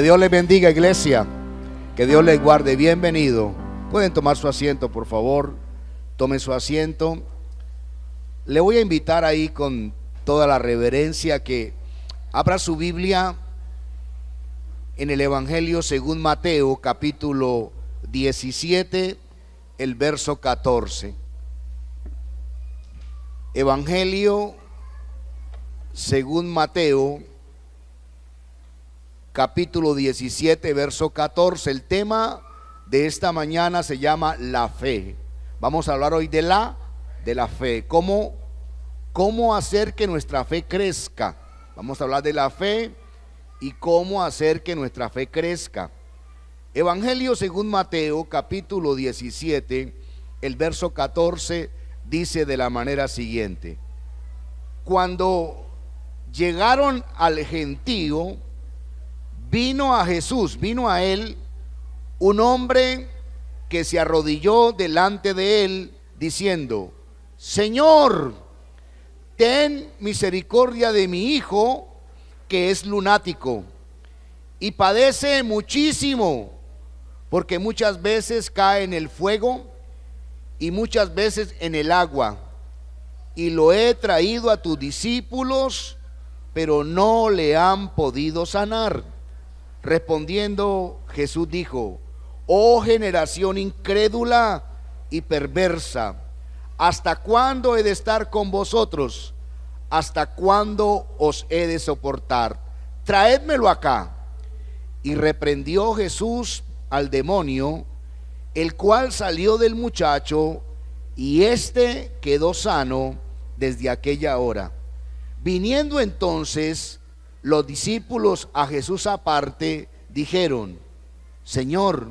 Que Dios les bendiga, iglesia. Que Dios les guarde. Bienvenido. Pueden tomar su asiento, por favor. Tomen su asiento. Le voy a invitar ahí con toda la reverencia que abra su Biblia en el Evangelio según Mateo, capítulo 17, el verso 14. Evangelio según Mateo, capítulo 17, verso 14. El tema de esta mañana se llama la fe. Vamos a hablar hoy de la fe. ¿Cómo hacer que nuestra fe crezca? Vamos a hablar de la fe y cómo hacer que nuestra fe crezca. Evangelio según Mateo, capítulo 17, el verso 14, dice de la manera siguiente: cuando llegaron al gentío, vino a él un hombre que se arrodilló delante de él, diciendo: Señor, ten misericordia de mi hijo, que es lunático y padece muchísimo, porque muchas veces cae en el fuego y muchas veces en el agua. Y lo he traído a tus discípulos, pero no le han podido sanar. Respondiendo Jesús dijo: oh generación incrédula y perversa, ¿hasta cuándo he de estar con vosotros? ¿Hasta cuándo os he de soportar? Traédmelo acá. Y reprendió Jesús al demonio, el cual salió del muchacho, y éste quedó sano desde aquella hora. Viniendo entonces los discípulos a Jesús aparte, dijeron: Señor,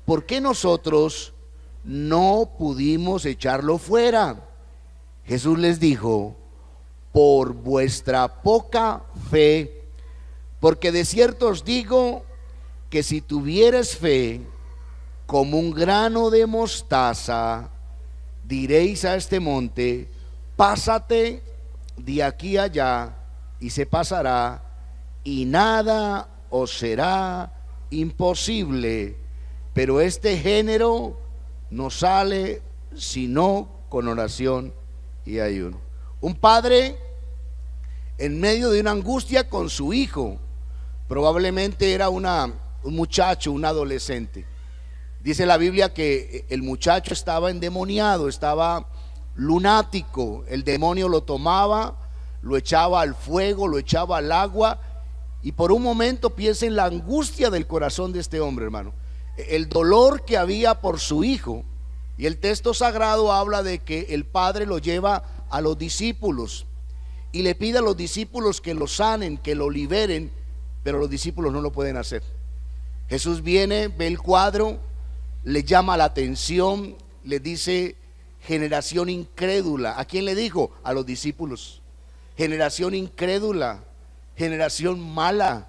¿por qué nosotros no pudimos echarlo fuera? Jesús les dijo: por vuestra poca fe, porque de cierto os digo que si tuvieres fe como un grano de mostaza, diréis a este monte: pásate de aquí allá, y se pasará, y nada os será imposible. Pero este género no sale sino con oración y ayuno. Un padre en medio de una angustia con su hijo. Probablemente era un muchacho, un adolescente. Dice la Biblia que el muchacho estaba endemoniado, estaba lunático. El demonio lo tomaba, lo echaba al fuego, lo echaba al agua. Y por un momento piensa en la angustia del corazón de este hombre, hermano, el dolor que había por su hijo. Y el texto sagrado habla de que el padre lo lleva a los discípulos y le pide a los discípulos que lo sanen, que lo liberen, pero los discípulos no lo pueden hacer. Jesús viene, ve el cuadro, le llama la atención, le dice: generación incrédula. ¿A quién le dijo? A los discípulos. Generación incrédula, generación mala,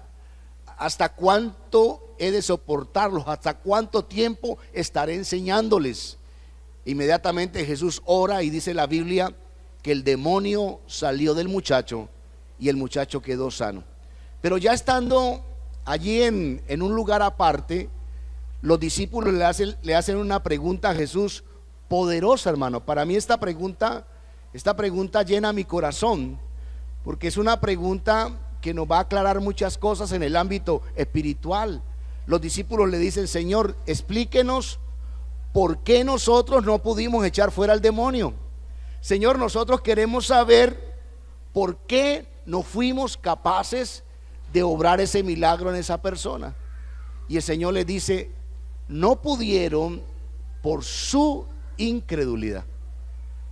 ¿hasta cuánto he de soportarlos? ¿Hasta cuánto tiempo estaré enseñándoles? Inmediatamente Jesús ora y dice la Biblia que el demonio salió del muchacho y el muchacho quedó sano. Pero ya estando allí en un lugar aparte, los discípulos le hacen una pregunta a Jesús poderosa, hermano. Para mí esta pregunta llena mi corazón, porque es una pregunta que nos va a aclarar muchas cosas en el ámbito espiritual. Los discípulos le dicen: Señor, explíquenos por qué nosotros no pudimos echar fuera al demonio. Señor, nosotros queremos saber por qué no fuimos capaces de obrar ese milagro en esa persona. Y el Señor les dice: no pudieron por su incredulidad.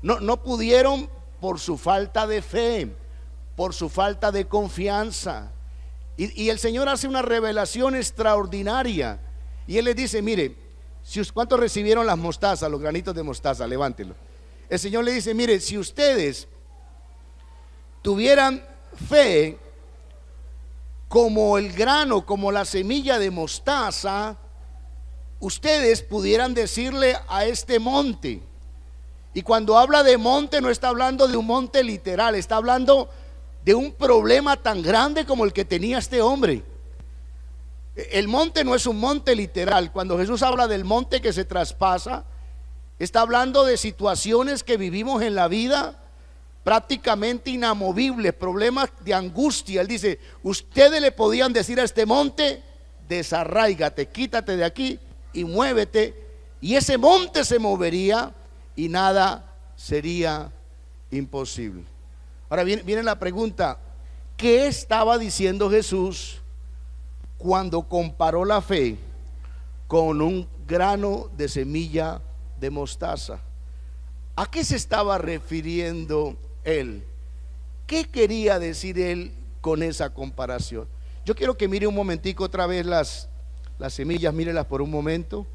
No pudieron por su falta de fe, por su falta de confianza. Y el Señor hace una revelación extraordinaria. Y Él les dice: mire, ¿cuántos recibieron las mostazas, los granitos de mostaza? Levántelo. El Señor le dice: mire, si ustedes tuvieran fe como el grano, como la semilla de mostaza, ustedes pudieran decirle a este monte. Y cuando habla de monte, no está hablando de un monte literal, está hablando de un problema tan grande como el que tenía este hombre. El monte no es un monte literal. Cuando Jesús habla del monte que se traspasa, está hablando de situaciones que vivimos en la vida prácticamente inamovibles, problemas de angustia. Él dice, ustedes le podían decir a este monte, desarráigate, quítate de aquí y muévete, y ese monte se movería y nada sería imposible. Ahora viene la pregunta, ¿qué estaba diciendo Jesús cuando comparó la fe con un grano de semilla de mostaza? ¿A qué se estaba refiriendo él? ¿Qué quería decir él con esa comparación? Yo quiero que mire un momentico otra vez las semillas, mírelas por un momento.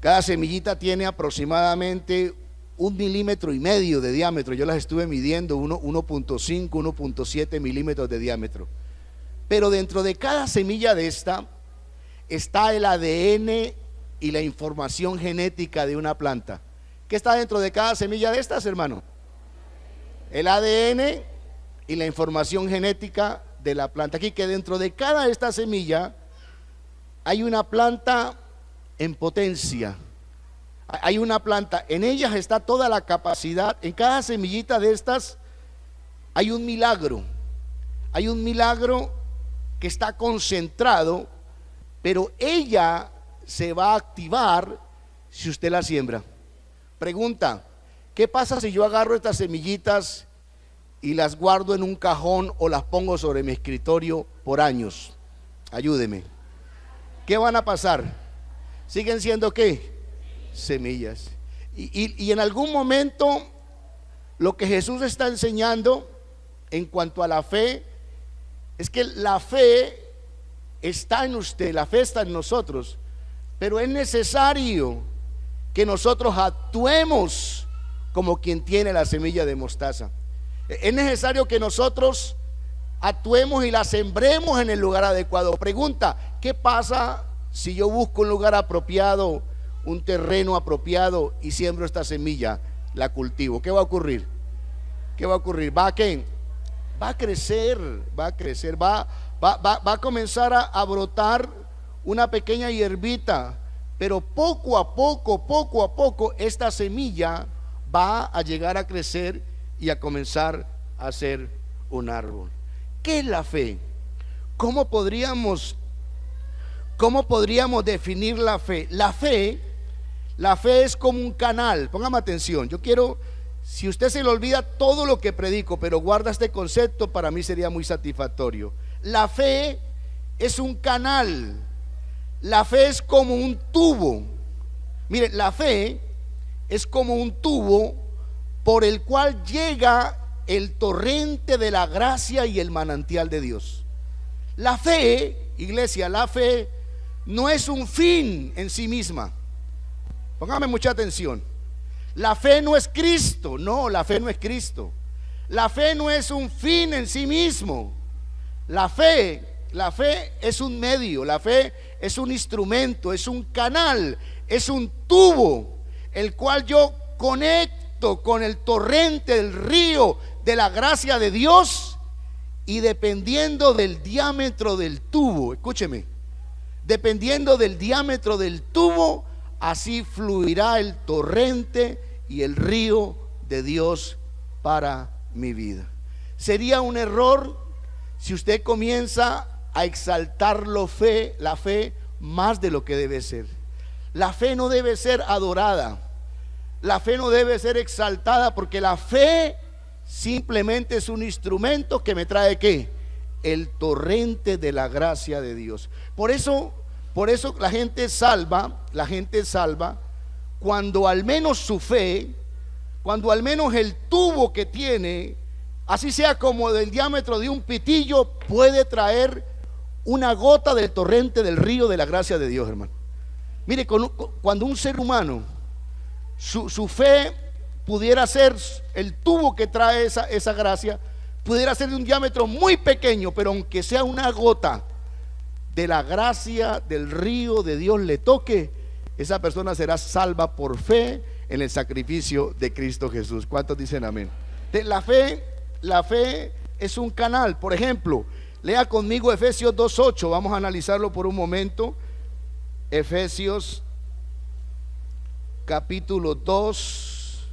Cada semillita tiene aproximadamente 1,5 milímetros de diámetro. Yo las estuve midiendo, 1.5, 1.7 milímetros de diámetro. Pero dentro de cada semilla de esta está el ADN y la información genética de una planta. ¿Qué está dentro de cada semilla de estas, hermano? El ADN y la información genética de la planta. Aquí que dentro de cada esta semilla hay una planta en potencia. Hay una planta, en ellas está toda la capacidad. En cada semillita de estas hay un milagro. Hay un milagro que está concentrado, pero ella se va a activar si usted la siembra. Pregunta, ¿qué pasa si yo agarro estas semillitas y las guardo en un cajón o las pongo sobre mi escritorio por años? Ayúdeme. ¿Qué van a pasar? ¿Siguen siendo qué? Semillas. Y en algún momento lo que Jesús está enseñando en cuanto a la fe es que la fe está en usted, la fe está en nosotros, pero es necesario que nosotros actuemos como quien tiene la semilla de mostaza. Es necesario que nosotros actuemos y la sembremos en el lugar adecuado. Pregunta, ¿qué pasa si yo busco un lugar apropiado, un terreno apropiado y siembro esta semilla, la cultivo? ¿Qué va a ocurrir? ¿Qué va a ocurrir? ¿Va a qué? Va a crecer, va a crecer, va a comenzar a brotar una pequeña hierbita, pero poco a poco esta semilla va a llegar a crecer y a comenzar a ser un árbol. ¿Qué es la fe? ¿Cómo podríamos definir la fe? La fe es como un canal. Póngame atención, yo quiero, si usted se le olvida todo lo que predico, pero guarda este concepto, para mí sería muy satisfactorio. La fe es un canal. La fe es como un tubo. Mire, la fe es como un tubo por el cual llega el torrente de la gracia y el manantial de Dios. La fe, iglesia, la fe no es un fin en sí misma. Póngame mucha atención. La fe no es Cristo. No, la fe no es Cristo. La fe no es un fin en sí mismo. La fe es un medio, la fe es un instrumento, es un canal, es un tubo, el cual yo conecto con el torrente del río de la gracia de Dios, y dependiendo del diámetro del tubo, escúcheme, dependiendo del diámetro del tubo, así fluirá el torrente y el río de Dios para mi vida. Sería un error si usted comienza a exaltar la fe más de lo que debe ser. La fe no debe ser adorada, la fe no debe ser exaltada, porque la fe simplemente es un instrumento que me trae ¿qué? El torrente de la gracia de Dios. Por eso la gente salva cuando al menos su fe, cuando al menos el tubo que tiene, así sea como del diámetro de un pitillo, puede traer una gota del torrente del río de la gracia de Dios, hermano. Mire, cuando un ser humano, su fe pudiera ser, el tubo que trae esa gracia, pudiera ser de un diámetro muy pequeño, pero aunque sea una gota de la gracia del río de Dios le toque, esa persona será salva por fe en el sacrificio de Cristo Jesús. ¿Cuántos dicen amén? La fe es un canal. Por ejemplo, Lea conmigo Efesios 2:8. Vamos a analizarlo por un momento. Efesios capítulo 2,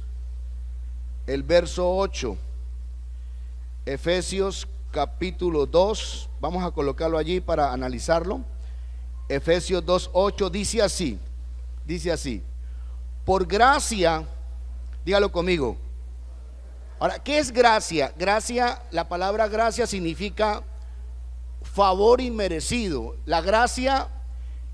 el verso 8. Efesios capítulo 2, vamos a colocarlo allí para analizarlo. Efesios 2:8 dice así: por gracia, dígalo conmigo. Ahora, ¿qué es gracia? Gracia, la palabra gracia significa favor inmerecido. La gracia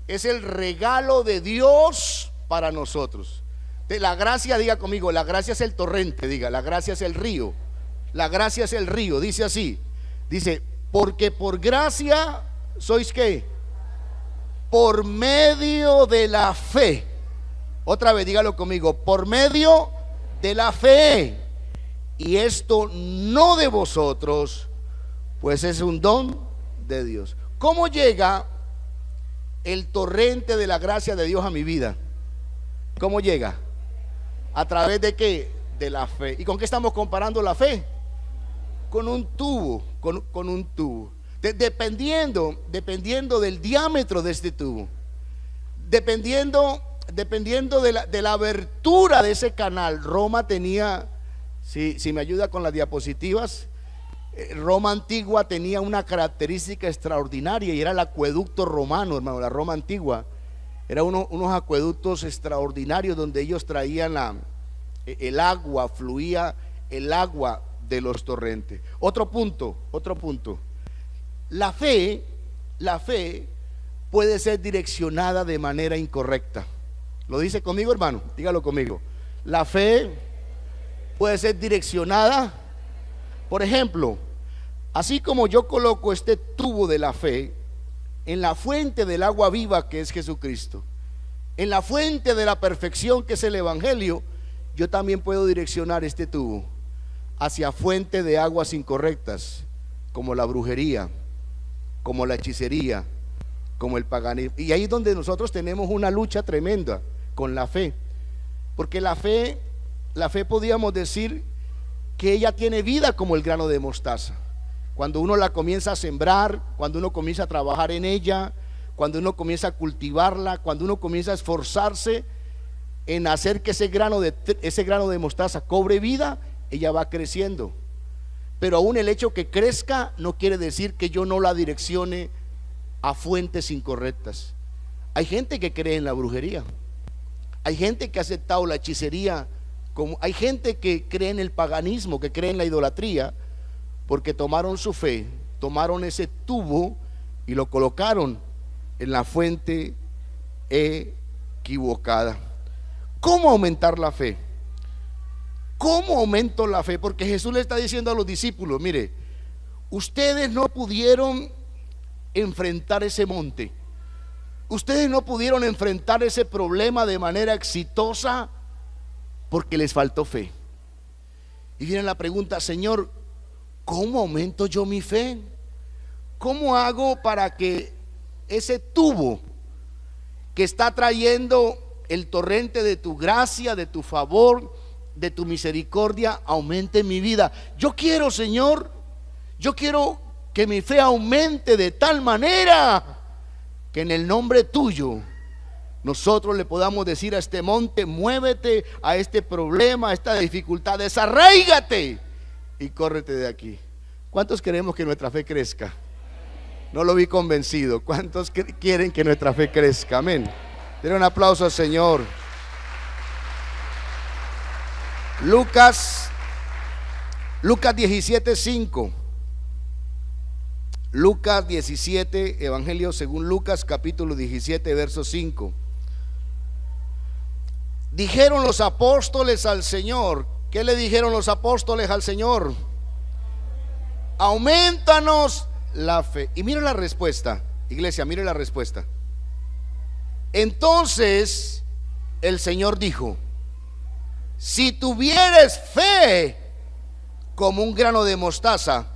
es el regalo de Dios para nosotros. La gracia, diga conmigo, la gracia es el torrente, diga, la gracia es el río. La gracia es el río, dice así. Dice, porque por gracia sois ¿qué? Por medio de la fe. Otra vez, dígalo conmigo, por medio de la fe. Y esto no de vosotros, pues es un don de Dios. ¿Cómo llega el torrente de la gracia de Dios a mi vida? ¿Cómo llega? ¿A través de qué? De la fe. ¿Y con qué estamos comparando la fe? Con un tubo, con un tubo. Dependiendo del diámetro de este tubo, dependiendo de la abertura de ese canal. Roma tenía, si me ayuda con las diapositivas, Roma antigua tenía una característica extraordinaria y era el acueducto romano, hermano. La Roma antigua era unos acueductos extraordinarios donde ellos traían el agua, fluía el agua de los torrentes. Otro punto. La fe puede ser direccionada de manera incorrecta. ¿Lo dice conmigo, hermano? Dígalo conmigo. La fe puede ser direccionada. Por ejemplo, así como yo coloco este tubo de la fe en la fuente del agua viva que es Jesucristo, en la fuente de la perfección que es el Evangelio, yo también puedo direccionar este tubo hacia fuente de aguas incorrectas, como la brujería, como la hechicería, como el paganismo. Y ahí es donde nosotros tenemos una lucha tremenda con la fe, porque la fe podríamos decir que ella tiene vida como el grano de mostaza. Cuando uno la comienza a sembrar, cuando uno comienza a trabajar en ella, cuando uno comienza a cultivarla, cuando uno comienza a esforzarse en hacer que ese grano de mostaza cobre vida, ella va creciendo. Pero aún el hecho que crezca no quiere decir que yo no la direccione a fuentes incorrectas. Hay gente que cree en la brujería, hay gente que ha aceptado la hechicería, hay gente que cree en el paganismo, que cree en la idolatría, porque tomaron su fe, tomaron ese tubo y lo colocaron en la fuente equivocada. ¿Cómo aumentar la fe? ¿Cómo aumento la fe? Porque Jesús le está diciendo a los discípulos, mire, ustedes no pudieron enfrentar ese monte, ustedes no pudieron enfrentar ese problema de manera exitosa porque les faltó fe. Y viene la pregunta, Señor, ¿cómo aumento yo mi fe? ¿Cómo hago para que ese tubo que está trayendo el torrente de tu gracia, de tu favor, de tu misericordia, aumente en mi vida? Yo quiero, Señor, yo quiero que mi fe aumente de tal manera que en el nombre tuyo nosotros le podamos decir a este monte, muévete, a este problema, a esta dificultad, desarraígate y córrete de aquí. ¿Cuántos queremos que nuestra fe crezca? No lo vi convencido. ¿Cuántos quieren que nuestra fe crezca? Amén. Denle un aplauso al Señor. Lucas 17:5. Lucas 17, Evangelio según Lucas, capítulo 17, verso 5. Dijeron los apóstoles al Señor. ¿Qué le dijeron los apóstoles al Señor? Aumentanos la fe. Y mire la respuesta, iglesia, mire la respuesta. Entonces el Señor dijo: si tuvieres fe como un grano de mostaza,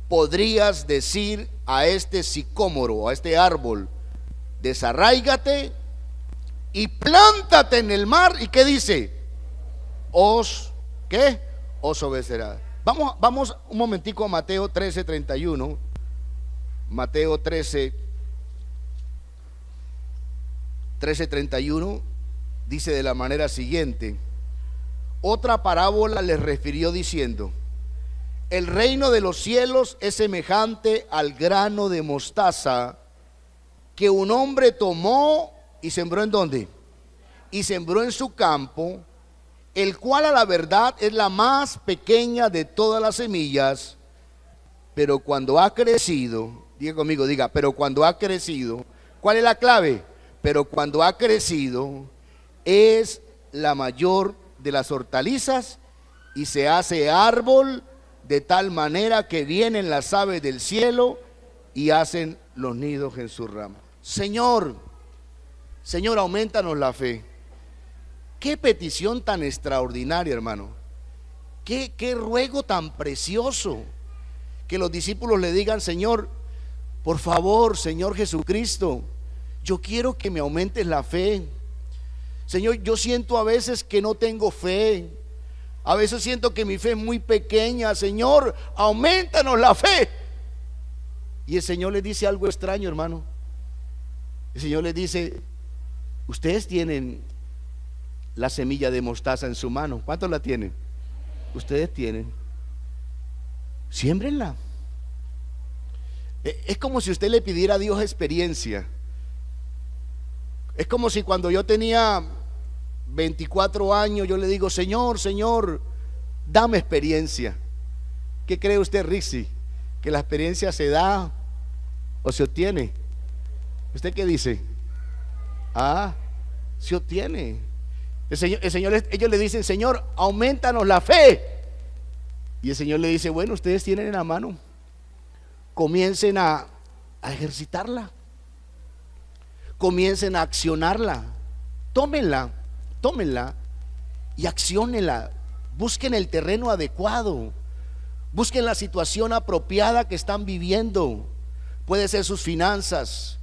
podrías decir a este sicómoro, a este árbol, desarráigate y plántate en el mar. ¿Y qué dice? ¿Qué? Os obedecerá. Vamos un momentico a Mateo 13:31. Mateo 13:31 dice de la manera siguiente: otra parábola les refirió diciendo: el reino de los cielos es semejante al grano de mostaza que un hombre tomó y sembró. ¿En dónde? Y sembró en su campo, el cual a la verdad es la más pequeña de todas las semillas, pero cuando ha crecido, diga conmigo, diga, pero cuando ha crecido, ¿cuál es la clave? Pero cuando ha crecido es la mayor de las hortalizas y se hace árbol de tal manera que vienen las aves del cielo y hacen los nidos en su rama. Señor, aumentanos la fe. Qué petición tan extraordinaria, hermano. Qué ruego tan precioso. Que los discípulos le digan: Señor, por favor, Señor Jesucristo, yo quiero que me aumentes la fe. Señor, yo siento a veces que no tengo fe. A veces siento que mi fe es muy pequeña. Señor, aumentanos la fe. Y el Señor les dice algo extraño, hermano. El Señor les dice: ustedes tienen la semilla de mostaza en su mano. ¿Cuántos la tienen? Ustedes tienen. Siémbrenla. Es como si usted le pidiera a Dios experiencia. Es como si cuando yo tenía 24 años yo le digo: Señor, dame experiencia. ¿Qué cree usted, Rixi? ¿Que la experiencia se da o se obtiene? ¿Usted qué dice? Se obtiene. Ellos le dicen: Señor, aumentanos la fe. Y el Señor le dice: bueno, ustedes tienen en la mano, comiencen a ejercitarla, comiencen a accionarla, tómenla y acciónenla. Busquen el terreno adecuado, busquen la situación apropiada que están viviendo. Puede ser sus finanzas,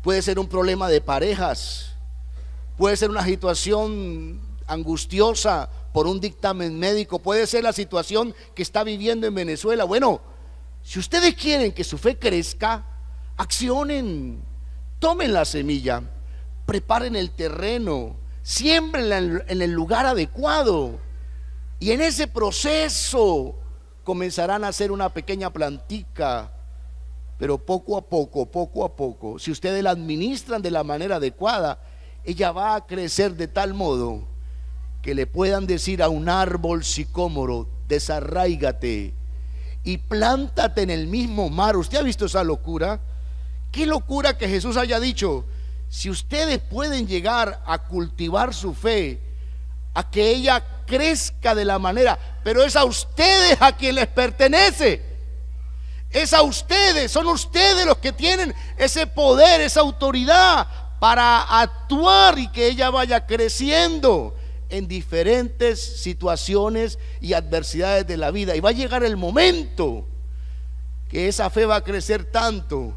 puede ser un problema de parejas, puede ser una situación angustiosa por un dictamen médico, puede ser la situación que está viviendo en Venezuela. Bueno, si ustedes quieren que su fe crezca, accionen, tomen la semilla, preparen el terreno, siémbrenla en el lugar adecuado, y en ese proceso comenzarán a hacer una pequeña plantica. Pero poco a poco, si ustedes la administran de la manera adecuada, ella va a crecer de tal modo que le puedan decir a un árbol sicómoro: desarráigate y plántate en el mismo mar. ¿Usted ha visto esa locura? Qué locura que Jesús haya dicho: si ustedes pueden llegar a cultivar su fe, a que ella crezca de la manera, pero es a ustedes a quien les pertenece. Es a ustedes, son ustedes los que tienen ese poder, esa autoridad para actuar y que ella vaya creciendo en diferentes situaciones y adversidades de la vida. Y va a llegar el momento que esa fe va a crecer tanto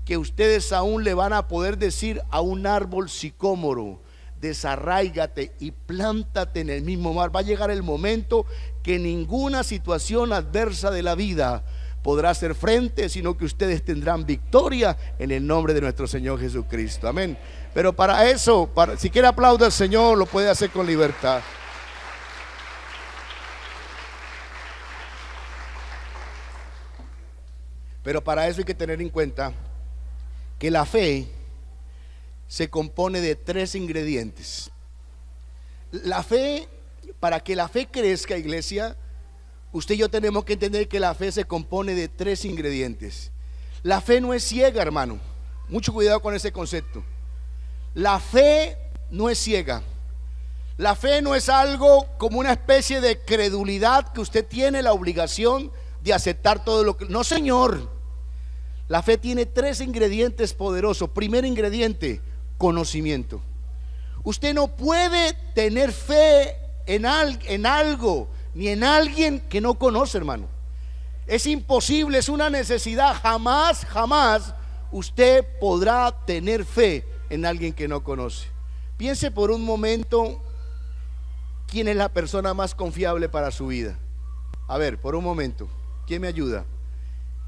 que ustedes aún le van a poder decir a un árbol sicómoro: desarráigate y plántate en el mismo mar. Va a llegar el momento que ninguna situación adversa de la vida podrá hacer frente, sino que ustedes tendrán victoria en el nombre de nuestro Señor Jesucristo. Amén. Pero para eso, si quiere aplaudir al Señor, lo puede hacer con libertad. Pero para eso hay que tener en cuenta que la fe se compone de 3 ingredientes. La fe, para que la fe crezca, iglesia, usted y yo tenemos que entender que la fe se compone de 3 ingredientes. La fe no es ciega, hermano. Mucho cuidado con ese concepto. La fe no es ciega. La fe no es algo como una especie de credulidad que usted tiene la obligación de aceptar todo lo que... No, señor. La fe tiene 3 ingredientes poderosos. Primer ingrediente: conocimiento. Usted no puede tener fe en algo ni en alguien que no conoce, hermano. Es imposible, es una necesidad. Jamás usted podrá tener fe en alguien que no conoce. Piense por un momento quién es la persona más confiable para su vida. A ver, por un momento, ¿quién me ayuda?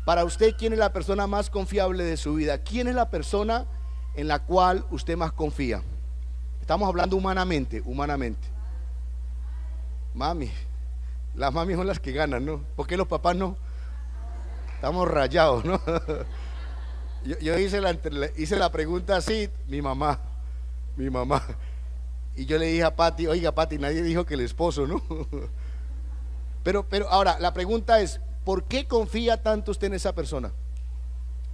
Para usted, ¿quién es la persona más confiable de su vida? ¿Quién es la persona en la cual usted más confía? Estamos hablando humanamente, humanamente. Mami, las mamis son las que ganan, ¿no? ¿Por qué los papás no? Estamos rayados, ¿no? Yo hice la pregunta así, mi mamá. Y yo le dije a Pati, oiga Pati, nadie dijo que el esposo, ¿no? Pero ahora, la pregunta es, ¿por qué confía tanto usted en esa persona?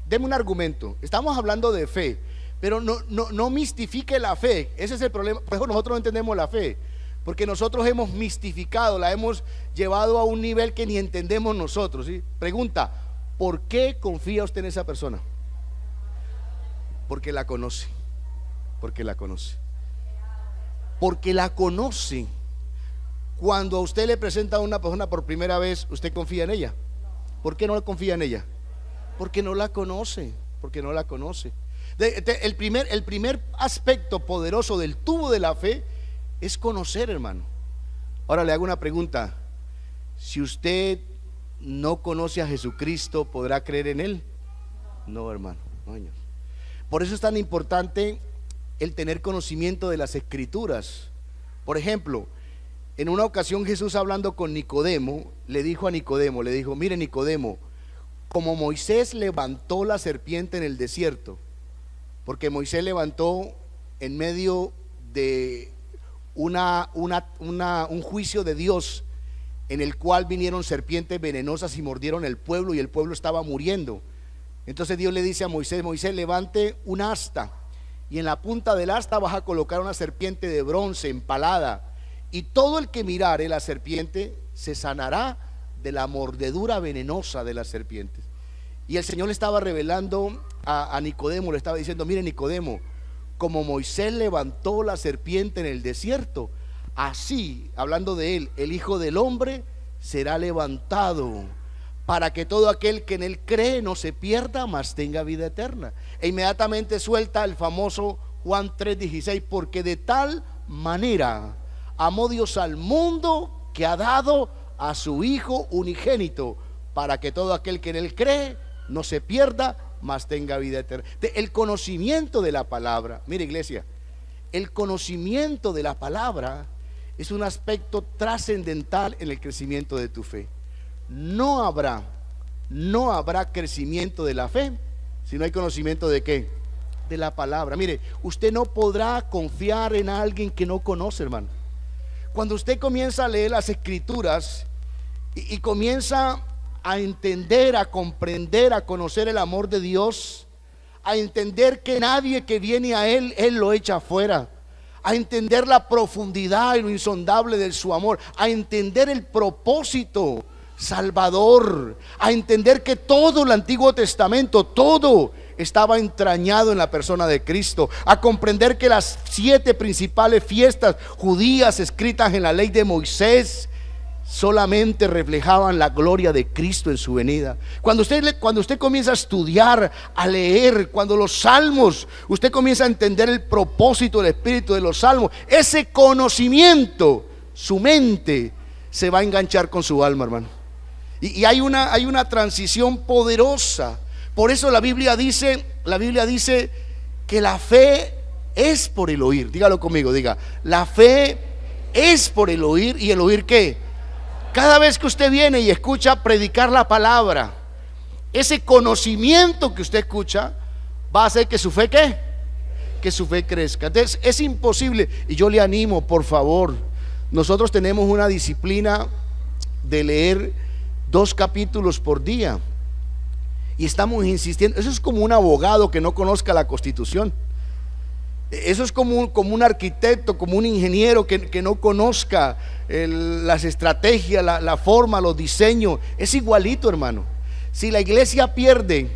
Deme un argumento. Estamos hablando de fe, pero no mistifique la fe. Ese es el problema. Por eso nosotros no entendemos la fe, porque nosotros hemos mistificado, la hemos llevado a un nivel que ni entendemos nosotros, ¿sí? Pregunta, ¿por qué confía usted en esa persona? Porque la conoce. Porque la conoce. Porque la conoce. Cuando a usted le presenta a una persona por primera vez, ¿usted confía en ella? ¿Por qué no confía en ella? Porque no la conoce. Porque no la conoce. El primer aspecto poderoso del tubo de la fe es conocer, hermano. Ahora le hago una pregunta. Si usted no conoce a Jesucristo, ¿podrá creer en Él? No, hermano, no, señor. Por eso es tan importante el tener conocimiento de las Escrituras. Por ejemplo, en una ocasión Jesús, hablando con Nicodemo, le dijo, mire Nicodemo, como Moisés levantó la serpiente en el desierto, porque Moisés levantó en medio de un juicio de Dios, en el cual vinieron serpientes venenosas y mordieron el pueblo, y el pueblo estaba muriendo. Entonces Dios le dice a Moisés, levante un asta, y en la punta del asta vas a colocar una serpiente de bronce empalada, y todo el que mirare la serpiente se sanará de la mordedura venenosa de las serpientes. Y el Señor le estaba revelando a Nicodemo, le estaba diciendo, mire Nicodemo, como Moisés levantó la serpiente en el desierto, así, hablando de él, el Hijo del Hombre será levantado, para que todo aquel que en él cree no se pierda, mas tenga vida eterna. E inmediatamente suelta el famoso Juan 3:16, porque de tal manera amó Dios al mundo, que ha dado a su Hijo unigénito, para que todo aquel que en él cree no se pierda, mas tenga vida eterna. El conocimiento de la palabra, mire iglesia, el conocimiento de la palabra es un aspecto trascendental en el crecimiento de tu fe. No habrá crecimiento de la fe si no hay conocimiento de ¿qué? De la palabra. Mire, usted no podrá confiar en alguien que no conoce, hermano. Cuando usted comienza a leer las Escrituras y comienza a entender, a comprender, a conocer el amor de Dios, a entender que nadie que viene a Él lo echa afuera, a entender la profundidad y lo insondable de su amor, a entender el propósito salvador, a entender que todo el Antiguo Testamento, todo estaba entrañado en la persona de Cristo, a comprender que las 7 principales fiestas judías escritas en la ley de Moisés solamente reflejaban la gloria de Cristo en su venida. Cuando usted comienza a estudiar, a leer, cuando los salmos, usted comienza a entender el propósito del Espíritu de los salmos, ese conocimiento, su mente se va a enganchar con su alma, hermano. Y hay una transición poderosa. Por eso la Biblia dice que la fe es por el oír. Dígalo conmigo, diga, la fe es por el oír. ¿Y el oír qué? Cada vez que usted viene y escucha predicar la palabra, ese conocimiento que usted escucha va a hacer que su fe ¿qué? Que su fe crezca. Entonces es imposible, y yo le animo, por favor, nosotros tenemos una disciplina de leer 2 capítulos por día, y estamos insistiendo. Eso es como un abogado que no conozca la Constitución. Eso es como un arquitecto, como un ingeniero que no conozca las estrategias, la forma, los diseños. Es igualito, hermano. Si la iglesia pierde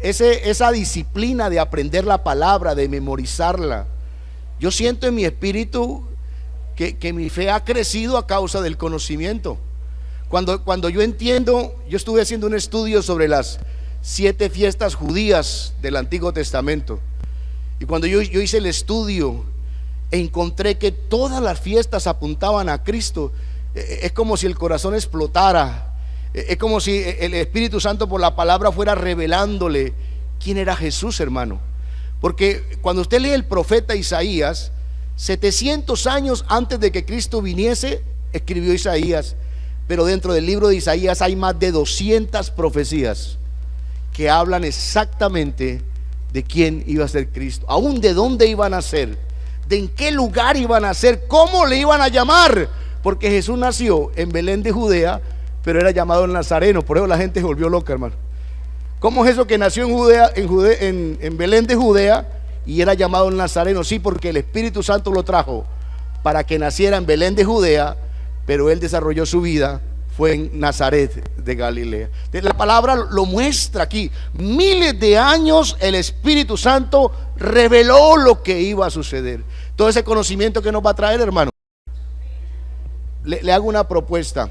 esa disciplina de aprender la palabra, de memorizarla, yo siento en mi espíritu que mi fe ha crecido a causa del conocimiento. Cuando yo entiendo, yo estuve haciendo un estudio sobre las 7 fiestas judías del Antiguo Testamento, y cuando yo hice el estudio, encontré que todas las fiestas apuntaban a Cristo. Es como si el corazón explotara. Es como si el Espíritu Santo por la palabra fuera revelándole quién era Jesús, hermano. Porque cuando usted lee el profeta Isaías, 700 años antes de que Cristo viniese, escribió Isaías. Pero dentro del libro de Isaías hay más de 200 profecías que hablan exactamente de quién iba a ser Cristo, aún de dónde iban a ser, de en qué lugar iban a ser, cómo le iban a llamar. Porque Jesús nació en Belén de Judea, pero era llamado el Nazareno. Por eso la gente se volvió loca, hermano. ¿Cómo es eso que nació en Judea, en Belén de Judea, y era llamado el Nazareno? Sí, porque el Espíritu Santo lo trajo para que naciera en Belén de Judea, pero él desarrolló su vida fue en Nazaret de Galilea. La palabra lo muestra aquí. Miles de años el Espíritu Santo reveló lo que iba a suceder. Todo ese conocimiento que nos va a traer, hermano. Le hago una propuesta.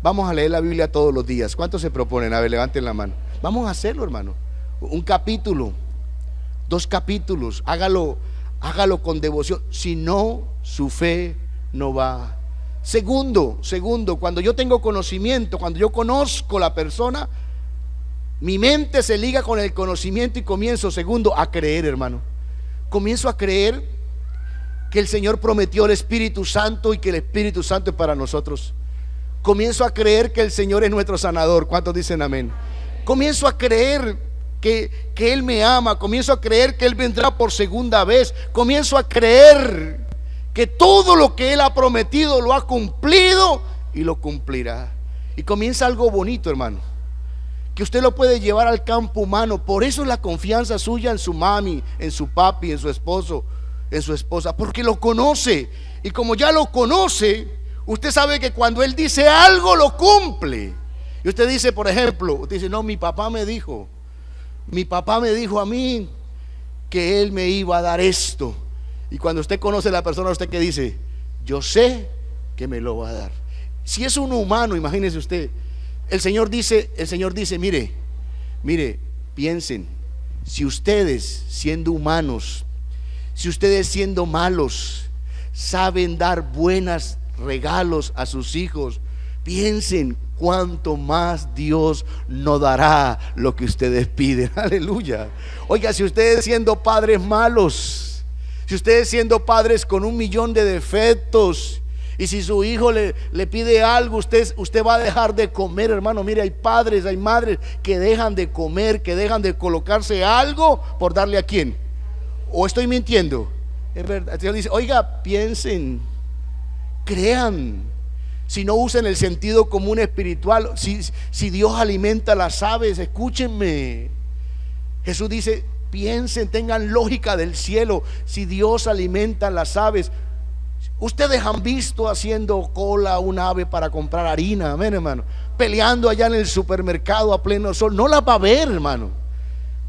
Vamos a leer la Biblia todos los días. ¿Cuántos se proponen? A ver, levanten la mano. Vamos a hacerlo, hermano. Un capítulo, 2 capítulos. Hágalo con devoción. Si no, su fe no va. Segundo, cuando yo tengo conocimiento, cuando yo conozco la persona, mi mente se liga con el conocimiento y comienzo, segundo, a creer, hermano. Comienzo a creer que el Señor prometió el Espíritu Santo y que el Espíritu Santo es para nosotros. Comienzo a creer que el Señor es nuestro sanador. ¿Cuántos dicen amén? Comienzo a creer que Él me ama. Comienzo a creer que Él vendrá por segunda vez. Comienzo a creer que todo lo que Él ha prometido lo ha cumplido y lo cumplirá. Y comienza algo bonito, hermano, que usted lo puede llevar al campo humano. Por eso es la confianza suya en su mami, en su papi, en su esposo, en su esposa, porque lo conoce. Y como ya lo conoce, usted sabe que cuando Él dice algo, lo cumple. Y usted dice, por ejemplo, usted dice, no, mi papá me dijo a mí que Él me iba a dar esto. Y cuando usted conoce a la persona, usted que dice, yo sé que me lo va a dar. Si es un humano, imagínese usted, el Señor dice, mire, piensen, si ustedes siendo humanos, si ustedes siendo malos, saben dar buenos regalos a sus hijos, piensen cuánto más Dios no dará lo que ustedes piden. Aleluya. Oiga, si ustedes siendo padres malos, si ustedes siendo padres con 1.000.000 de defectos, y si su hijo le pide algo, usted va a dejar de comer, hermano. Mire, hay padres, hay madres que dejan de comer, que dejan de colocarse algo por darle a quién. ¿O estoy mintiendo? Es verdad. El Señor dice, oiga, piensen, crean. Si no usen el sentido común espiritual, si Dios alimenta las aves, escúchenme. Jesús dice, piensen, tengan lógica del cielo. Si Dios alimenta las aves, ustedes han visto haciendo cola a un ave para comprar harina, amén, hermano, peleando allá en el supermercado a pleno sol. No las va a ver, hermano,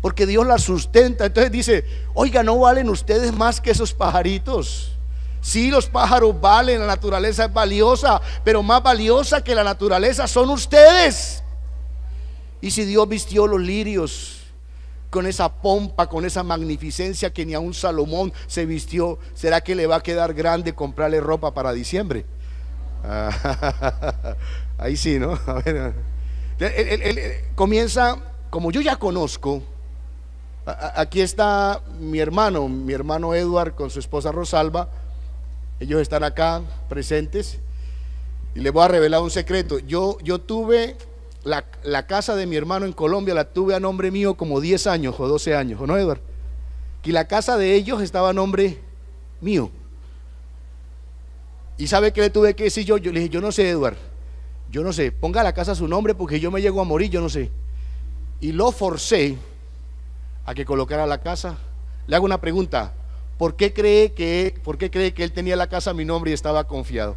porque Dios las sustenta. Entonces dice, oiga, ¿no valen ustedes más que esos pajaritos? Sí, los pájaros valen, la naturaleza es valiosa, pero más valiosa que la naturaleza son ustedes. Y si Dios vistió los lirios con esa pompa, con esa magnificencia que ni a un Salomón se vistió, ¿será que le va a quedar grande comprarle ropa para diciembre? Ahí sí, ¿no? A ver, comienza, como yo ya conozco, aquí está mi hermano Edward con su esposa Rosalba. Ellos están acá presentes y les voy a revelar un secreto. Yo tuve la casa de mi hermano en Colombia, la tuve a nombre mío como 10 años o 12 años, ¿o no, Edward? Y la casa de ellos estaba a nombre mío. ¿Y sabe qué le tuve que decir yo? Yo le dije, yo no sé, Edward, yo no sé, ponga la casa a su nombre porque yo me llego a morir, yo no sé. Y lo forcé a que colocara la casa. Le hago una pregunta, ¿por qué cree que él tenía la casa a mi nombre y estaba confiado?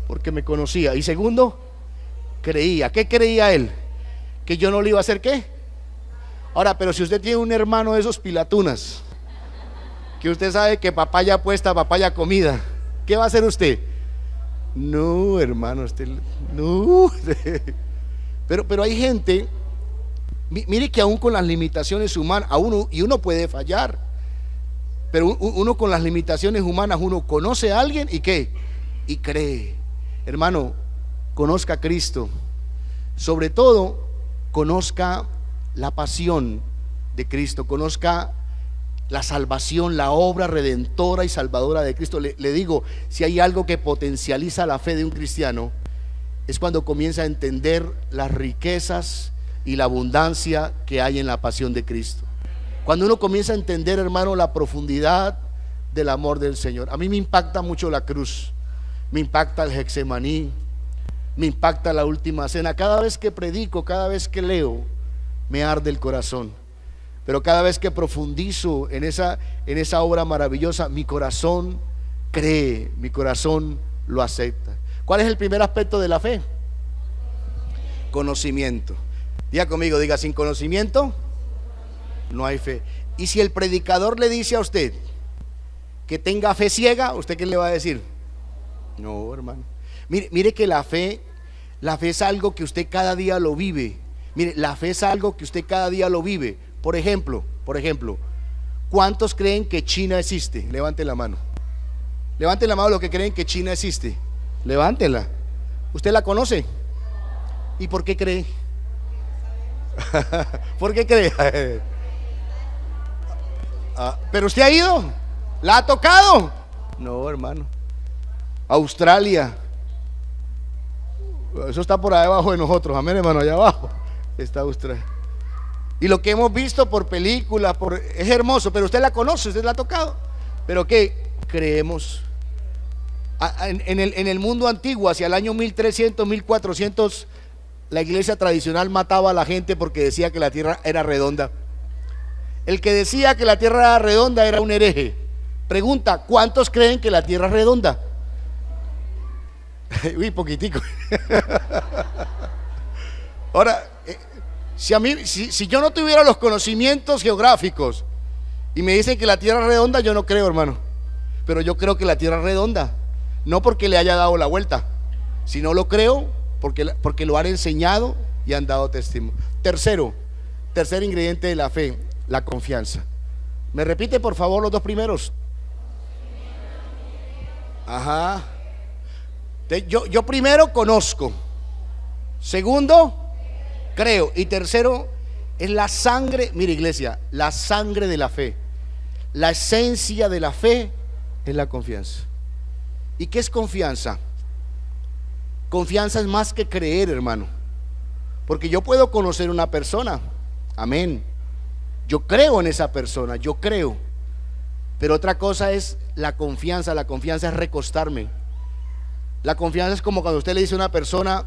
Porque me conocía. Y segundo, creía. ¿Qué creía él? Que yo no le iba a hacer qué. Ahora, pero si usted tiene un hermano de esos pilatunas, que usted sabe que papaya apuesta, papaya comida, ¿qué va a hacer usted? No, hermano, usted no. Pero hay gente, mire que aún con las limitaciones humanas, uno puede fallar. Pero uno con las limitaciones humanas, uno conoce a alguien y ¿qué? Y cree. Hermano, conozca a Cristo Sobre todo, conozca la pasión de Cristo, conozca la salvación, la obra redentora y salvadora de Cristo. Le digo, si hay algo que potencializa la fe de un cristiano, es cuando comienza a entender las riquezas y la abundancia que hay en la pasión de Cristo. Cuando uno comienza a entender, hermano, la profundidad del amor del Señor. A mí me impacta mucho la cruz, me impacta el Getsemaní, me impacta la última cena. Cada vez que predico, cada vez que leo, me arde el corazón. Pero cada vez que profundizo en esa obra maravillosa, mi corazón cree, mi corazón lo acepta. ¿Cuál es el primer aspecto de la fe? Conocimiento. Diga conmigo, diga, sin conocimiento no hay fe. Y si el predicador le dice a usted que tenga fe ciega, ¿usted qué le va a decir? No, hermano. Mire que la fe es algo que usted cada día lo vive. Mire, la fe es algo que usted cada día lo vive. Por ejemplo, ¿cuántos creen que China existe? Levanten la mano. Levanten la mano los que creen que China existe. Levántela. ¿Usted la conoce? ¿Y por qué cree? ¿Por qué cree? ¿Pero usted ha ido? ¿La ha tocado? No, hermano. Australia. Eso está por ahí abajo de nosotros. Amén, hermano, allá abajo está Australia. Y lo que hemos visto por películas, es hermoso, pero usted la conoce, usted la ha tocado. ¿Pero qué? Creemos. En el mundo antiguo, hacia el año 1300, 1400, la iglesia tradicional mataba a la gente porque decía que la tierra era redonda. El que decía que la tierra era redonda era un hereje. Pregunta, ¿cuántos creen que la tierra es redonda? Uy, poquitico. Ahora, si yo no tuviera los conocimientos geográficos y me dicen que la tierra es redonda, yo no creo, hermano. Pero yo creo que la tierra es redonda, no porque le haya dado la vuelta, sino lo creo porque lo han enseñado y han dado testimonio. Tercer ingrediente de la fe, la confianza. ¿Me repite por favor los dos primeros? Ajá. Yo primero conozco, segundo creo, y tercero es la sangre. Mire, iglesia, la sangre de la fe, la esencia de la fe es la confianza. ¿Y qué es confianza? Confianza es más que creer, hermano, porque yo puedo conocer una persona, amén, yo creo en esa persona, yo creo, pero otra cosa es la confianza. La confianza es recostarme. La confianza es como cuando usted le dice a una persona,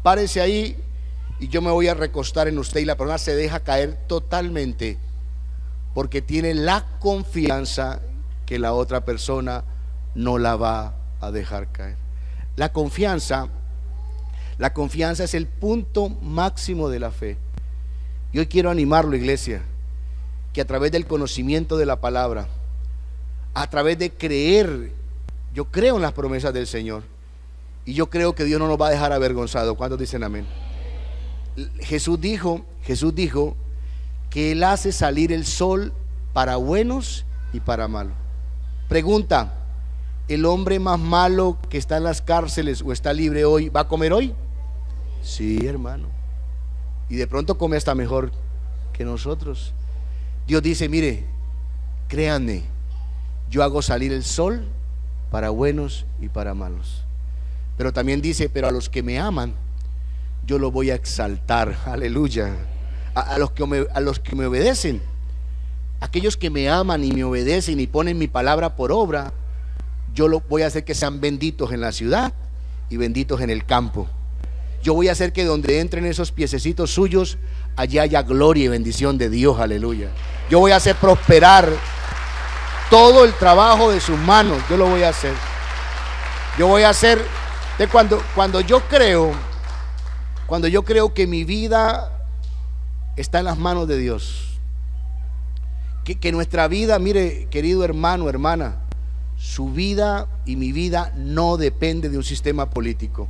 párese ahí y yo me voy a recostar en usted, y la persona se deja caer totalmente porque tiene la confianza que la otra persona no la va a dejar caer. La confianza es el punto máximo de la fe. Y hoy quiero animarlo, iglesia, que a través del conocimiento de la palabra, a través de creer, yo creo en las promesas del Señor, y yo creo que Dios no nos va a dejar avergonzados. ¿Cuántos dicen amén? Jesús dijo que Él hace salir el sol para buenos y para malos. Pregunta, ¿el hombre más malo que está en las cárceles o está libre hoy va a comer hoy? Sí, hermano. Y de pronto come hasta mejor que nosotros. Dios dice, mire, créanme, yo hago salir el sol para buenos y para malos. Pero también dice, pero a los que me aman, yo los voy a exaltar. Aleluya. A los que me obedecen, aquellos que me aman y me obedecen y ponen mi palabra por obra, yo lo voy a hacer que sean benditos en la ciudad y benditos en el campo. Yo voy a hacer que donde entren esos piececitos suyos, allá haya gloria y bendición de Dios. Aleluya. Yo voy a hacer prosperar todo el trabajo de sus manos. Yo lo voy a hacer. Yo voy a hacer de cuando yo creo que mi vida está en las manos de Dios, que nuestra vida, mire, querido hermano, hermana, su vida y mi vida no depende de un sistema político,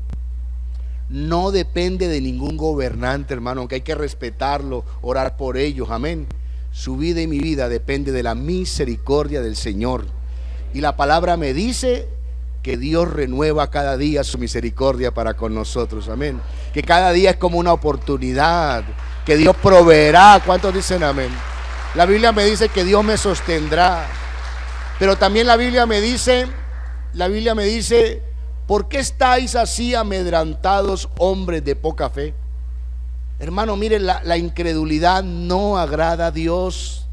no depende de ningún gobernante, hermano, aunque hay que respetarlo, orar por ellos, amén. Su vida y mi vida depende de la misericordia del Señor. Y la palabra me dice que Dios renueva cada día su misericordia para con nosotros, amén. Que cada día es como una oportunidad, que Dios proveerá. ¿Cuántos dicen amén? La Biblia me dice que Dios me sostendrá, pero también la Biblia me dice, ¿por qué estáis así amedrantados, hombres de poca fe? Hermano, mire, la incredulidad no agrada a Dios.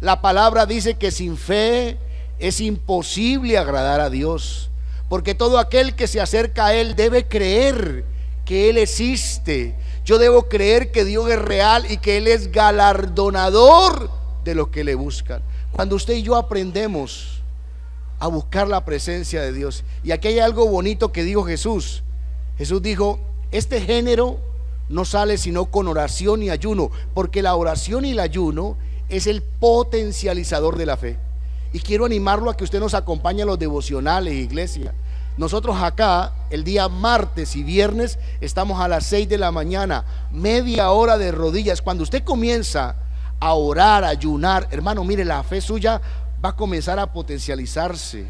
La palabra dice que sin fe es imposible agradar a Dios, porque todo aquel que se acerca a Él debe creer que Él existe. Yo debo creer que Dios es real y que Él es galardonador de los que le buscan. Cuando usted y yo aprendemos a buscar la presencia de Dios, y aquí hay algo bonito que dijo Jesús. Jesús dijo: este género no sale sino con oración y ayuno, porque la oración y el ayuno es el potencializador de la fe. Y quiero animarlo a que usted nos acompañe a los devocionales, iglesia. Nosotros acá el día martes y viernes estamos a las 6 de la mañana, media hora de rodillas. Cuando usted comienza a orar, a ayunar, hermano, mire, la fe suya va a comenzar a potencializarse.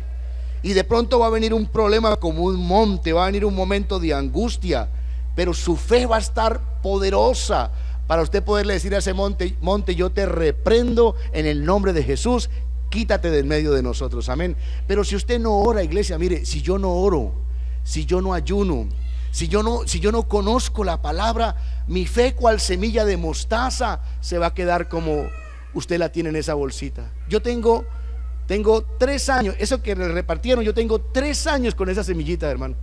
Y de pronto va a venir un problema como un monte, va a venir un momento de angustia, pero su fe va a estar poderosa para usted poderle decir a ese monte: monte, yo te reprendo en el nombre de Jesús, quítate del medio de nosotros, amén. Pero si usted no ora, iglesia, mire, si yo no oro, si yo no ayuno, si yo no conozco la palabra, mi fe cual semilla de mostaza se va a quedar como usted la tiene en esa bolsita. Yo tengo 3 años, eso que le repartieron, yo tengo 3 años con esa semillita, hermano.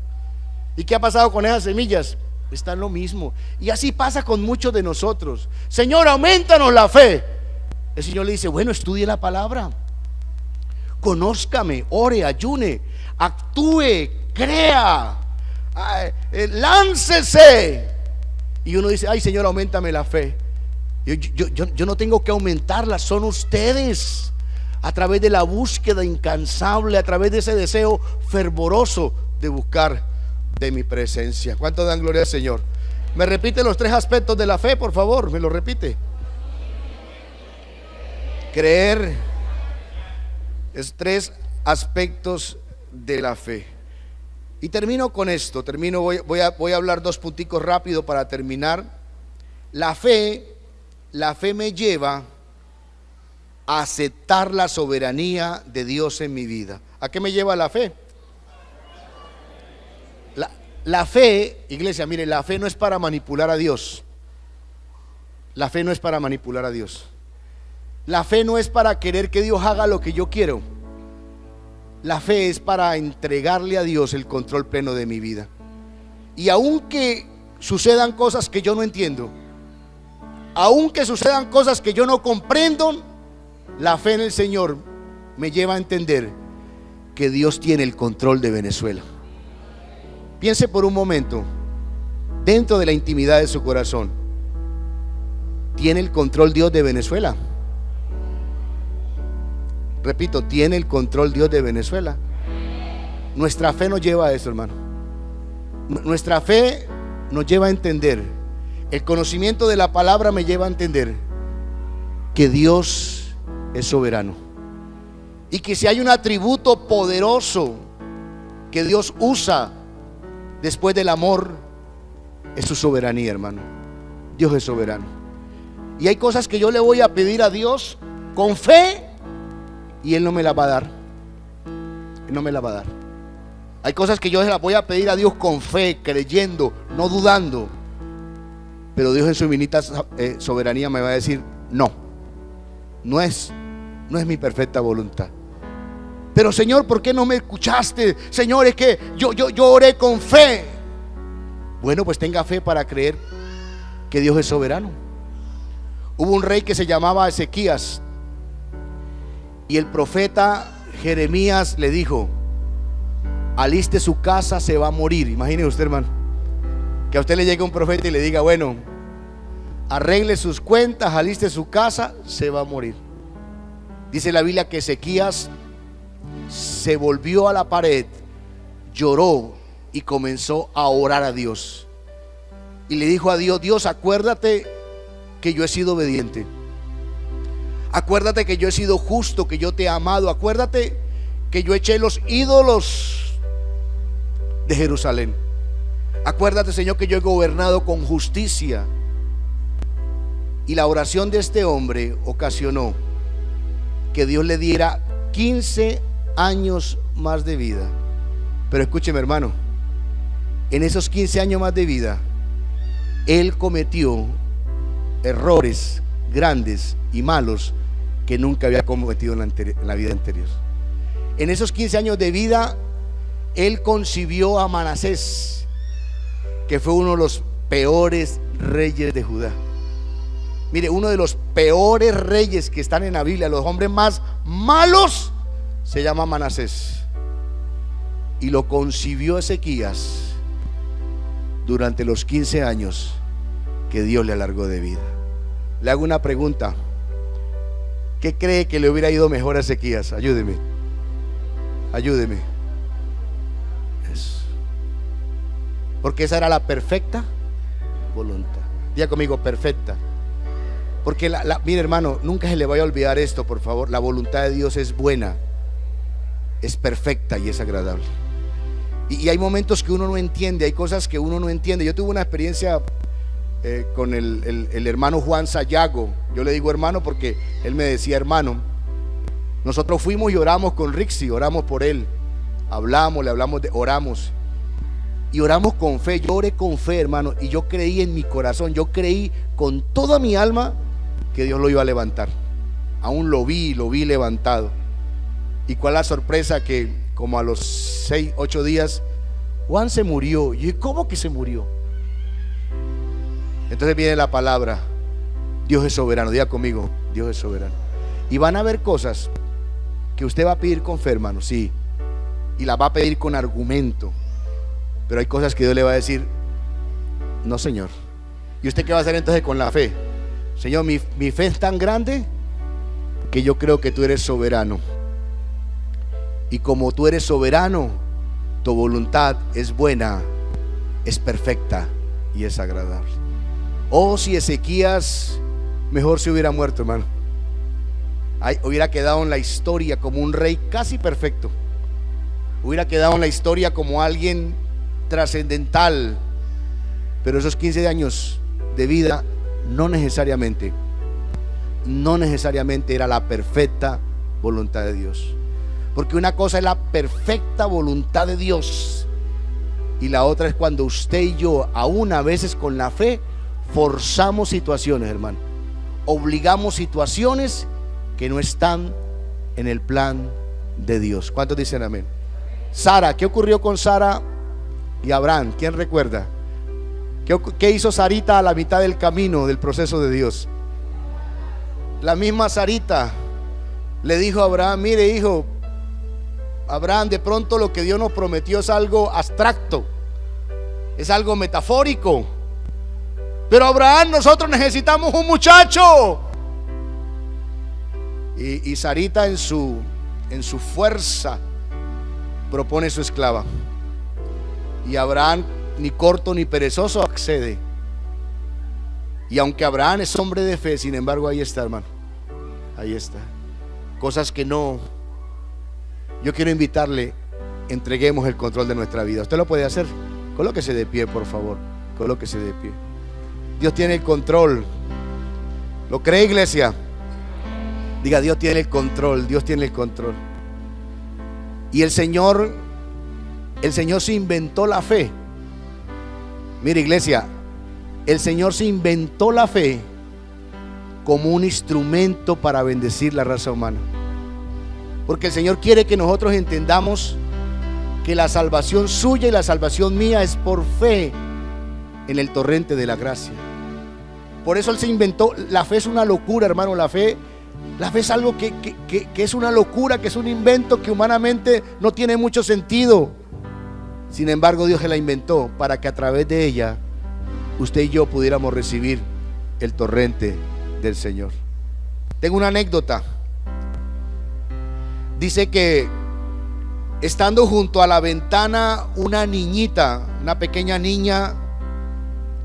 ¿Y qué ha pasado con esas semillas? Está lo mismo. Y así pasa con muchos de nosotros. Señor, aumentanos la fe. El Señor le dice: bueno, estudie la palabra, conózcame, ore, ayune, actúe, crea, láncese. Y uno dice: ay, Señor, auméntame la fe. Yo no tengo que aumentarla, son ustedes, a través de la búsqueda incansable, a través de ese deseo fervoroso de buscar de mi presencia. ¿Cuánto dan gloria al Señor? ¿Me repite los 3 aspectos de la fe, por favor? ¿Me lo repite? Creer es 3 aspectos de la fe. Y termino con esto. Voy a hablar 2 punticos rápido para terminar. La fe me lleva a aceptar la soberanía de Dios en mi vida. ¿A qué me lleva la fe? La fe, iglesia, mire, la fe no es para manipular a Dios. La fe no es para manipular a Dios. La fe no es para querer que Dios haga lo que yo quiero. La fe es para entregarle a Dios el control pleno de mi vida. Y aunque sucedan cosas que yo no entiendo, aunque sucedan cosas que yo no comprendo, la fe en el Señor me lleva a entender que Dios tiene el control de Venezuela. Piense por un momento, dentro de la intimidad de su corazón, ¿tiene el control Dios de Venezuela? Repito, ¿tiene el control Dios de Venezuela? Nuestra fe nos lleva a eso, hermano. Nuestra fe nos lleva a entender, el conocimiento de la palabra me lleva a entender que Dios es soberano, y que si hay un atributo poderoso que Dios usa después del amor, es su soberanía, hermano. Dios es soberano. Y hay cosas que yo le voy a pedir a Dios con fe y Él no me las va a dar. Él no me las va a dar. Hay cosas que yo se las voy a pedir a Dios con fe, creyendo, no dudando. Pero Dios en su infinita soberanía me va a decir: no, no es mi perfecta voluntad. Pero Señor, ¿por qué no me escuchaste? Señor, es que yo oré con fe. Bueno, pues tenga fe para creer que Dios es soberano. Hubo un rey que se llamaba Ezequías, y el profeta Jeremías le dijo: aliste su casa, se va a morir. Imagine usted, hermano, que a usted le llegue un profeta y le diga: bueno, arregle sus cuentas, aliste su casa, se va a morir. Dice la Biblia que Ezequías se volvió a la pared, lloró y comenzó a orar a Dios. Y le dijo a Dios: Dios, acuérdate que yo he sido obediente. Acuérdate que yo he sido justo, que yo te he amado. Acuérdate que yo eché los ídolos de Jerusalén. Acuérdate, Señor, que yo he gobernado con justicia. Y la oración de este hombre ocasionó que Dios le diera 15 años más de vida. Pero escúcheme, hermano, en esos 15 años más de vida, él cometió errores grandes y malos que nunca había cometido en la vida anterior. En esos 15 años de vida, él concibió a Manasés, que fue uno de los peores reyes de Judá. Mire, uno de los peores reyes que están en la Biblia, los hombres más malos, se llama Manasés. Y lo concibió Ezequías durante los 15 años que Dios le alargó de vida. Le hago una pregunta: ¿qué cree que le hubiera ido mejor a Ezequías? Ayúdeme. Eso. Porque esa era la perfecta voluntad. Diga conmigo, perfecta. Porque mire, hermano, nunca se le vaya a olvidar esto, por favor. La voluntad de Dios es buena, es perfecta y es agradable. Y hay momentos que uno no entiende, hay cosas que uno no entiende. Yo tuve una experiencia con el hermano Juan Sayago. Yo le digo hermano porque él me decía hermano. Nosotros fuimos y oramos con Rixi, oramos por él, hablamos, le hablamos, oramos. Y oramos con fe. Yo oré con fe, hermano, y yo creí en mi corazón, yo creí con toda mi alma que Dios lo iba a levantar. Aún lo vi levantado. Y cuál la sorpresa, que como a los 6, 8 días Juan se murió. Y yo, ¿cómo que se murió? Entonces viene la palabra: Dios es soberano. Diga conmigo, Dios es soberano. Y van a haber cosas que usted va a pedir con fe, hermano, sí, y las va a pedir con argumento. Pero hay cosas que Dios le va a decir: no, Señor. ¿Y usted qué va a hacer entonces con la fe? Señor, mi fe es tan grande que yo creo que tú eres soberano. Y como tú eres soberano, tu voluntad es buena, es perfecta y es agradable. Oh, si Ezequías mejor se hubiera muerto, hermano. Hubiera quedado en la historia como un rey casi perfecto. Hubiera quedado en la historia como alguien trascendental. Pero esos 15 años de vida no necesariamente era la perfecta voluntad de Dios. Porque una cosa es la perfecta voluntad de Dios y la otra es cuando usted y yo, aún a veces con la fe, forzamos situaciones, hermano. Obligamos situaciones que no están en el plan de Dios. ¿Cuántos dicen amén? Sara, ¿qué ocurrió con Sara y Abraham? ¿Quién recuerda? ¿Qué hizo Sarita a la mitad del camino del proceso de Dios? La misma Sarita le dijo a Abraham: mire, hijo, Abraham, de pronto lo que Dios nos prometió es algo abstracto, es algo metafórico. Pero Abraham, nosotros necesitamos un muchacho. Y Sarita en su fuerza propone su esclava. Y Abraham, ni corto ni perezoso, accede. Y aunque Abraham es hombre de fe, sin embargo, ahí está, hermano. Ahí está. Cosas que no. Yo quiero invitarle: entreguemos el control de nuestra vida. Usted lo puede hacer. Colóquese de pie, por favor. Colóquese de pie. Dios tiene el control. ¿Lo cree, iglesia? Diga: Dios tiene el control. Dios tiene el control. Y el Señor se inventó la fe. Mire, iglesia, el Señor se inventó la fe como un instrumento para bendecir la raza humana. Porque el Señor quiere que nosotros entendamos que la salvación suya y la salvación mía es por fe en el torrente de la gracia. Por eso Él se inventó. La fe es una locura, hermano. La fe es algo que es una locura, que es un invento que humanamente no tiene mucho sentido. Sin embargo, Dios se la inventó para que a través de ella usted y yo pudiéramos recibir el torrente del Señor. Tengo una anécdota. Dice que estando junto a la ventana una niñita, una pequeña niña,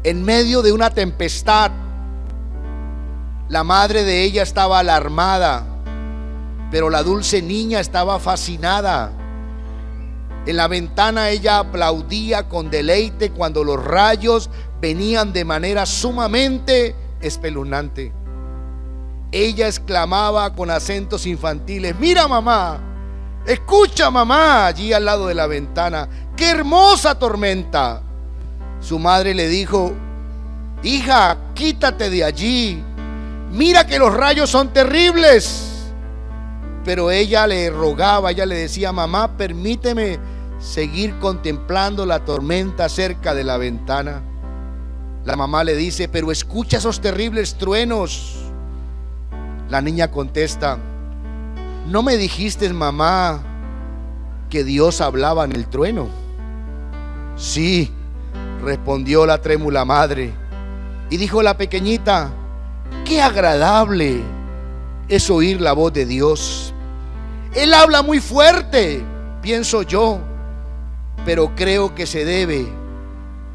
en medio de una tempestad, la madre de ella estaba alarmada, pero la dulce niña estaba fascinada. En la ventana ella aplaudía con deleite cuando los rayos venían de manera sumamente espeluznante. Ella exclamaba con acentos infantiles: mira mamá, escucha mamá, allí al lado de la ventana, qué hermosa tormenta. Su madre le dijo: hija, quítate de allí, mira que los rayos son terribles. Pero ella le rogaba, ella le decía: mamá, permíteme seguir contemplando la tormenta cerca de la ventana. La mamá le dice: pero escucha esos terribles truenos. La niña contesta: ¿no me dijiste, mamá, que Dios hablaba en el trueno? Sí, respondió la trémula madre. Y dijo la pequeñita: qué agradable es oír la voz de Dios. Él habla muy fuerte, pienso yo, pero creo que se debe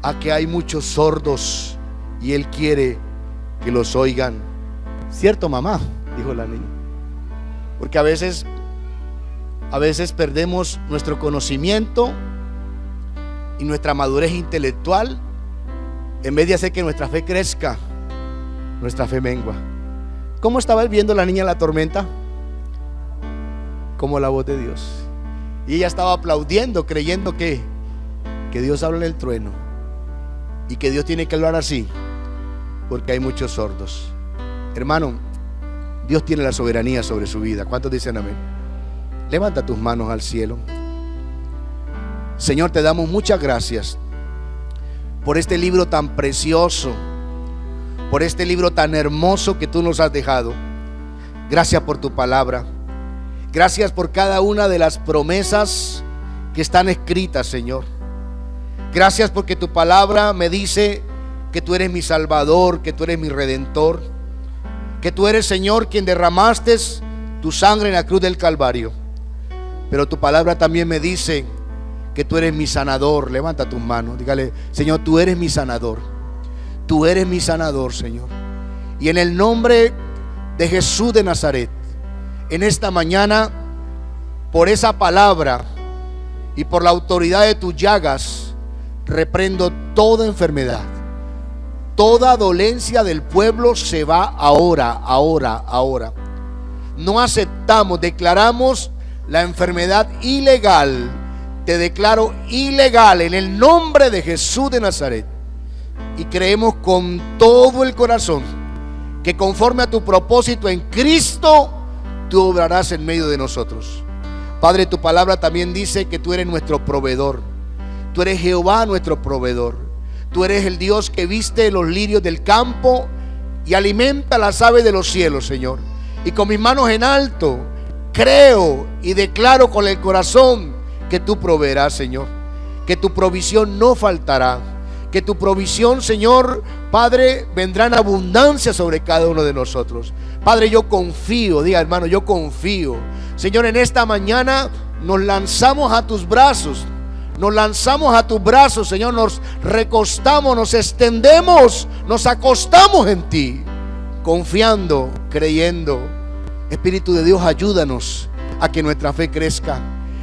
a que hay muchos sordos y Él quiere que los oigan. ¿Cierto, mamá?, dijo la niña. Porque a veces perdemos nuestro conocimiento y nuestra madurez intelectual. En vez de hacer que nuestra fe crezca, nuestra fe mengua. ¿Cómo estaba viendo la niña la tormenta? Como la voz de Dios. Y ella estaba aplaudiendo, creyendo que Dios habla en el trueno y que Dios tiene que hablar así, porque hay muchos sordos. Hermano, Dios tiene la soberanía sobre su vida. ¿Cuántos dicen amén? Levanta tus manos al cielo. Señor, te damos muchas gracias por este libro tan precioso, por este libro tan hermoso que tú nos has dejado. Gracias por tu palabra. Gracias por cada una de las promesas que están escritas, Señor. Gracias porque tu palabra me dice que tú eres mi Salvador, que tú eres mi Redentor, que tú eres, Señor, quien derramaste tu sangre en la cruz del Calvario. Pero tu palabra también me dice que tú eres mi sanador. Levanta tus manos, dígale: Señor, tú eres mi sanador. Tú eres mi sanador, Señor. Y en el nombre de Jesús de Nazaret, en esta mañana, por esa palabra y por la autoridad de tus llagas, reprendo toda enfermedad. Toda dolencia del pueblo se va ahora. No aceptamos, declaramos la enfermedad ilegal. Te declaro ilegal en el nombre de Jesús de Nazaret. Y creemos con todo el corazón que conforme a tu propósito en Cristo, tú obrarás en medio de nosotros. Padre, tu palabra también dice que tú eres nuestro proveedor. Tú eres Jehová, nuestro proveedor. Tú eres el Dios que viste los lirios del campo y alimenta las aves de los cielos, Señor. Y con mis manos en alto creo y declaro con el corazón que tú proveerás, Señor. Que tu provisión no faltará. Que tu provisión, Señor, Padre, vendrá en abundancia sobre cada uno de nosotros. Padre, yo confío, diga hermano, yo confío. Señor, en esta mañana nos lanzamos a tus brazos. Nos lanzamos a tus brazos, Señor. Nos recostamos, nos extendemos, nos acostamos en ti, confiando, creyendo. Espíritu de Dios, ayúdanos a que nuestra fe crezca.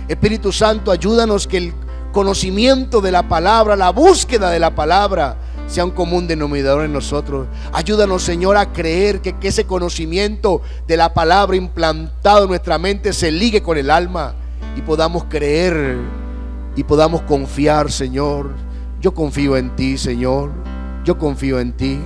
Espíritu Santo, ayúdanos que el conocimiento de la palabra, la búsqueda de la palabra sea un común denominador en nosotros. Ayúdanos, Señor, a creer que ese conocimiento de la palabra implantado en nuestra mente se ligue con el alma y podamos creer y podamos confiar, Señor. Yo confío en ti, Señor. Yo confío en ti.